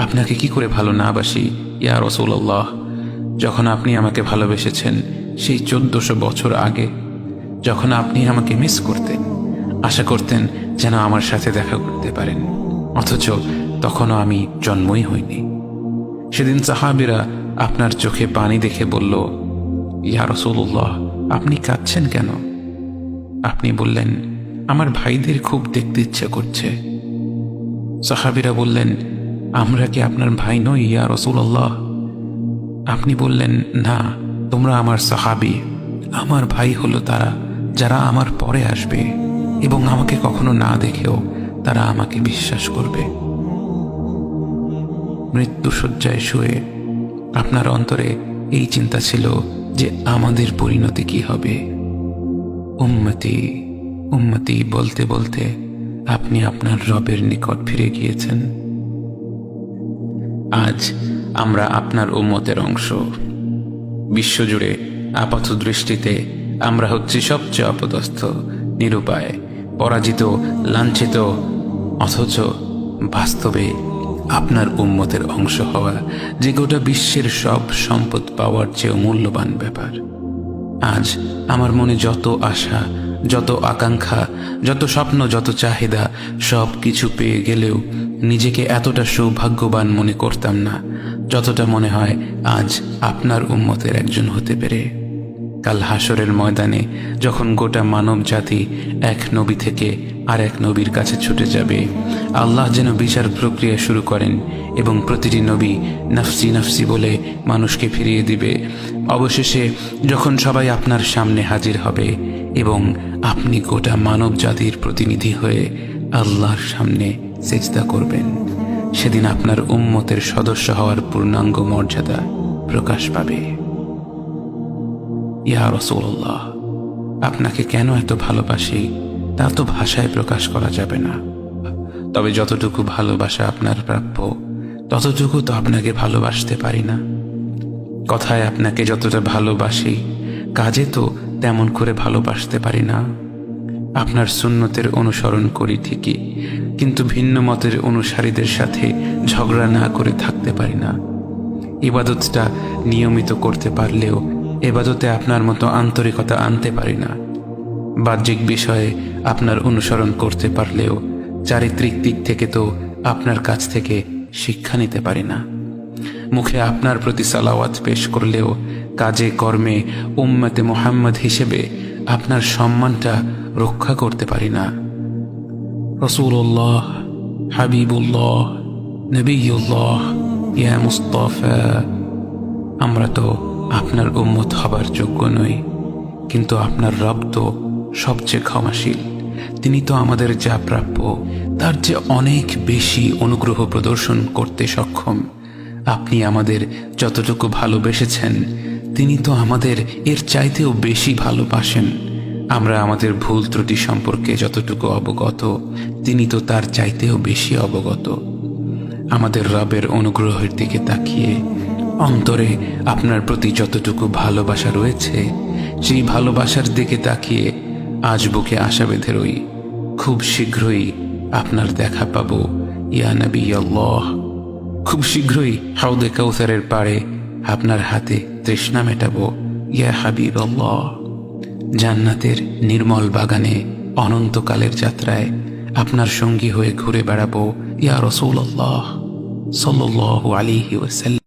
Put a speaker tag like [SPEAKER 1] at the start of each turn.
[SPEAKER 1] আপনাকে কি করে ভালো না বাসি ইয়া রাসূলুল্লাহ। যখন আপনি আমাকে ভালোবেসেছেন সেই 1400 বছর আগে, যখন আপনি আমাকে মিস করতেন, আশা করতেন যেন আমার সাথে দেখা করতে পারেন, অথচ তখনও আমি জন্মই হইনি। সেদিন সাহাবীরা আপনার চোখে পানি দেখে বলল, ইয়া রাসূলুল্লাহ, আপনি কাঁদছেন কেন? আপনি বললেন, আমার ভাইদের খুব দেখতে ইচ্ছা করছে। সাহাবীরা বললেন, আমরা কি আপনার ভাই নই ইয়া রাসূলুল্লাহ? আপনি বললেন, না, তোমরা আমার সাহাবী। আমার ভাই হলো তারা যারা আমার পরে আসবে এবং আমাকে কখনো না দেখেও তারা আমাকে বিশ্বাস করবে। মৃত্যুশয্যায় শুয়ে আপনার অন্তরে এই চিন্তা ছিল যে আমাদের পরিণতি কি হবে। উম্মতি উম্মতি বলতে বলতে আপনি আপনার রবের নিকট ফিরে গিয়েছেন। আজ আমরা আপনার উম্মতের অংশ। বিশ্বজুড়ে আপাত দৃষ্টিতে আমরা হচ্ছি সবচেয়ে অপদস্থ, নিরুপায়, পরাজিত, লাঞ্ছিত, অথচ বাস্তবে আপনার উম্মতের অংশ হওয়া যে গোটা বিশ্বের সব সম্পদ পাওয়ার চেয়েও মূল্যবান ব্যাপার। আজ আমার মনে যত আশা, যত আকাঙ্ক্ষা, যত স্বপ্ন, যত চাহিদা, সব কিছু পেয়ে গেলেও নিজেকে এতটা সৌভাগ্যবান মনে করতাম না যতটা মনে হয় আজ আপনার উম্মতের একজন হতে পেরে। কাল হাসরের ময়দানে যখন গোটা মানব জাতি এক নবী থেকে আর এক নবীর কাছে ছুটে যাবে, আল্লাহ যেন বিচার প্রক্রিয়া শুরু করেন এবং প্রতিটি নবী নফসি নফসি বলে মানুষকে ফিরিয়ে দিবে। অবশেষে যখন সবাই আপনার সামনে হাজির হবে এবং আপনি গোটা মানব জাতির প্রতিনিধি হয়ে আল্লাহর সামনে সিজদা করবেন, সেদিন আপনার উম্মতের সদস্য হওয়ার পূর্ণাঙ্গ মর্যাদা প্রকাশ পাবে। ইয়া রাসূলুল্লাহ, আপনাকে কেন এত ভালোবাসি তা তো ভাষায় প্রকাশ করা যাবে না। তবে যতটুকু ভালোবাসা আপনার প্রাপ্য ততটুকু তো আপনাকে ভালোবাসতে পারি না। কথায় আপনাকে যতটা ভালোবাসি, কাজে তো তেমন করে ভালোবাসতে পারি না। আপনার সুন্নতের অনুসরণ করি ঠিকই, কিন্তু ভিন্ন মতের অনুসারীদের সাথে ঝগড়া না করে থাকতে পারি না। ইবাদতটা নিয়মিত করতে পারলেও এবাদতে আপনার মতো আন্তরিকতা আনতে পারি না। বাহ্যিক বিষয়ে আপনার অনুসরণ করতে পারলেও চারিত্রিক দিক থেকে তো আপনার কাছ থেকে শিক্ষা নিতে পারি না। মুখে আপনার প্রতি সালাওয়াত পেশ করলেও কাজে কর্মে উম্মতে মুহাম্মদ হিসেবে আপনার সম্মানটা রক্ষা করতে পারি না। রাসূলুল্লাহ, হাবিবুল্লাহ, নবিয়ুল্লাহ, ইয়া মুস্তাফা, আমরা তো আপনার উম্মত হবার যোগ্য নই, কিন্তু আপনার রব তো সবচেয়ে ক্ষমাশীল। তিনি তো আমাদের যা প্রাপ্য তার চেয়ে অনেক বেশি অনুগ্রহ প্রদর্শন করতে সক্ষম। আপনি আমাদের যতটুকু ভালোবেসেছেন তিনি তো আমাদের এর চাইতেও বেশি ভালোবাসেন। আমরা আমাদের ভুল ত্রুটি সম্পর্কে যতটুকু অবগত তিনি তো তার চাইতেও বেশি অবগত। আমাদের রবের অনুগ্রহের দিকে তাকিয়ে অন্তরে আপনার প্রতি যতটুকু ভালোবাসা রয়েছে সেই ভালোবাসার দিকে তাকিয়ে আজ বুকে আশা বেঁধে রই, খুব শীঘ্রই আপনার দেখা পাবো ইয়া নবী আল্লাহ। খুব শীঘ্রই হাউদে কাউসারের পাড়ে আপনার হাতে তৃষ্ণা মেটাবো ইয়া হাবিব আল্লাহ। জান্নাতের নির্মল বাগানে অনন্তকালের যাত্রায় আপনার সঙ্গী হয়ে ঘুরে বেড়াবো ইয়া রাসূলুল্লাহ সাল্লাল্লাহু আলাইহি ওয়াসাল্লাম।